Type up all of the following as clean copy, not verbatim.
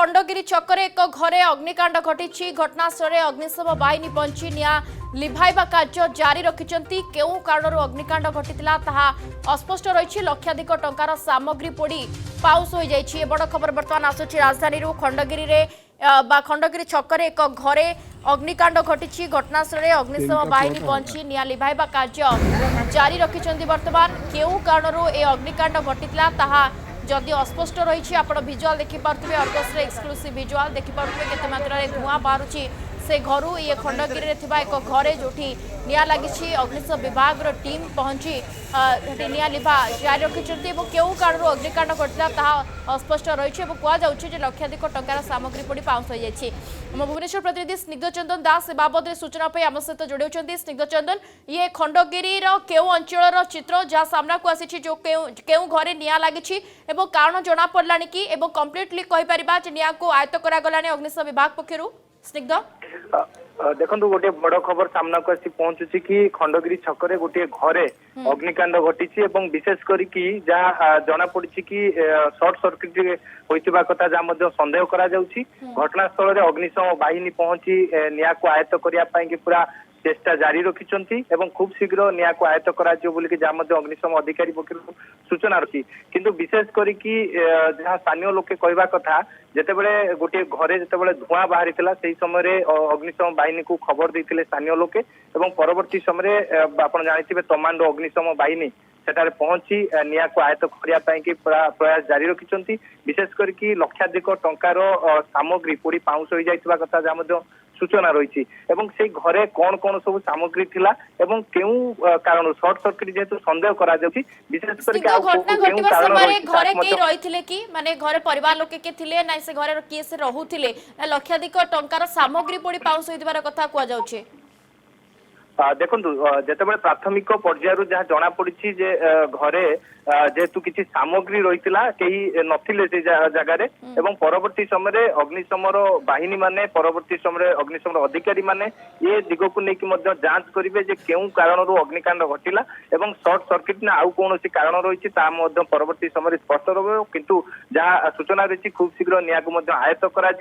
खंडगिरी छकरे एक घरे अग्निकांड घटी घटनास्थल अग्निशम बाहिनी पहुंची निया लिभाइबा कार्य जारी रखिंट केउ कारण अग्निकांड घटीला ताहा अस्पष्ट रही लक्षाधिक टंकार सामग्री पोड़ी पाउस हो जाइए। बड़ खबर बर्तमान आसुची राजधानी खंडगिरी खंडगिरी छकरे एक घरे अग्निकांड घटी घटनास्थल अग्निशम बाहिनी पहुंची निया लिभाइबा कार्य जारी रखिंट। बर्तमान केउ कारण ए अग्निकांड घटीला ताहा जदि अस्पष्ट रही आप भिजुआल देखिपे अर्गस एक्सक्लूसिव भिजुआल देखिपे केते मात्रा रे धुआं बाहरुची से घर ये खंडगिरी रे थिबा एक घरे जोठी निया लगी अग्निशम विभाग टीम पहुंची निया लिभा जारी रखिंट और केउ कारण अग्निकांड घटला ताहा अस्पष्ट रही कहुचे लक्षाधिक टंकार सामग्री पोड़ी पाउस हो जाए। आम भुवनेश्वर प्रतिनिधि स्निग्ध चंदन दास ए बाबद सूचना पे आम सहित जोड़ी स्निग्ध चंदन ये खंडगिरी केउ अंचल चित्र जहाँ सामना को आसी जो केउ घरे निया लगी कारण जना पड़ला कि कंप्लीटली कहीपर निया को आयत्त करागला अग्निशम विभाग पक्षर स्निग्ध देखो गोटे बड़ खबर सामना को आसी पहुंचुची कि खंडगिरी छकरे गोटे घरे अग्निकांड घटी विशेष करके जहाँ जना पड़ी कि सर्ट सर्किट होइतिबा कथा जहाँ संदेह करा जाउची घटनास्थल रे अग्निशम बाहिनी पहुंची निया को आयत्त करिया पई कि पूरा चेष्टा जारी रखिंट खूब शीघ्र निया को आयत्त करा अग्निशम अधिकारी पक्ष सूचना रखी किंतु विशेष करके जहाँ स्थानीय लोके कहवा कथा जितेबले गोटे घरे जितेबले धुआं बाहरी से समय अग्निशम बाहिनी को खबर देते स्थानीय लोके परवर्ती समय आप जानी तमांडो अग्निशम बाहिनी सेठारे पहुंची निया को आयत्त करने प्रयास जारी रखिंट विशेष करके लक्षाधिक टंकार सामग्री पोड़ी पाउस हो जाइथिबा कथा जहाँ सूचना रही से घरे कौन कौन सब सामग्री थिला एवं केउ कारण शॉर्ट सर्किट जेतु संदेह करा जाउची विशेष करके घरे के रहिथिले कि माने घरे परिवार लोके के थिले नै से घरे के से रहुथिले लक्षाधिक टंकार सामग्री पोड़ी पाउस होइतिबार कथा कुआ जाउची। देखो जितेबाला प्राथमिक पर्यायर जहाँ जना पड़ी जे घरे जेहेतु किसी सामग्री रही कहीं नथिले से जगार एवं परवर्ती समय अग्निशम बाहिनी माने परवर्ती समय अग्निशम अधिकारी माने ये दिग को लेकिन जांच करेंगे जे केउ कारण अग्निकांड घटिला एवं शॉर्ट सर्किट ने आउ कौन कारण रही परवर्ती समय स्पष्ट रहा किंतु जहाँ सूचना रही खूब शीघ्र निया को आयत्त कर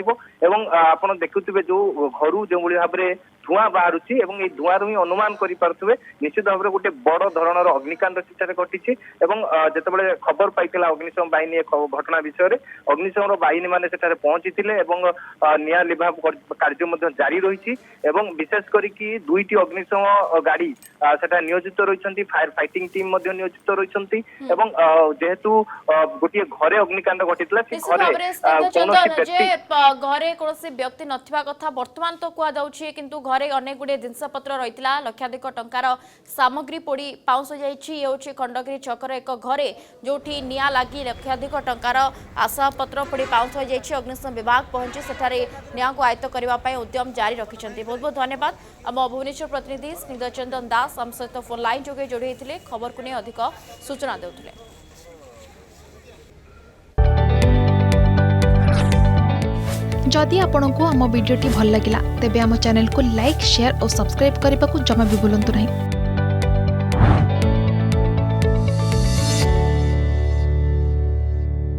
देखुवे जो घर जो भाव में धुआं बाहरुची ये धुआं ही अनुमान करें निश्चित भाव में गोटे बड़ धरणर अग्निकांड सेठारे घटी जितेबाला खबर पाई अग्निशम बाहिनी घटना विषय अग्निशम बाहिनी मैंने सेठारे पहुंची निया लिभा कार्य जारी रही विशेष करके दुईटी अग्निशम गाड़ी सेटा नियोजित रही फायर फाइटिंग टीम नियोजित रही जेहेतु गोटे घरे अग्निकांड घटी घरे कौन व्यक्ति नथिबा कथा वर्तमान तो कहुचे किंतु घरे अनेक गुड़े जिनपत्र रही लक्षाधिक टंकार सामग्री पोड़ी पाउस हो जाइए। खंडगिरी छकर एक घरे जोठी निया लगी लक्षाधिक टंकार आशापत्र पोड़ी पाउस हो जाइए। अग्निशम विभाग पहुंची सेठारे निया को आयत्त करने उद्यम जारी रखिंट। बहुत बहुत धन्यवाद आम भुवनेश्वर प्रतिनिधि स्निग्ध चंदन दास आम सहित फोन लाइन जोगे जोड़ी खबर को नहीं अधिक सूचना देउथिले। जदि आपंक आम भिडी भल लगा तेब आम चैनल को लाइक शेयर और सब्सक्राइब करने को जमा भी भूलु नहीं।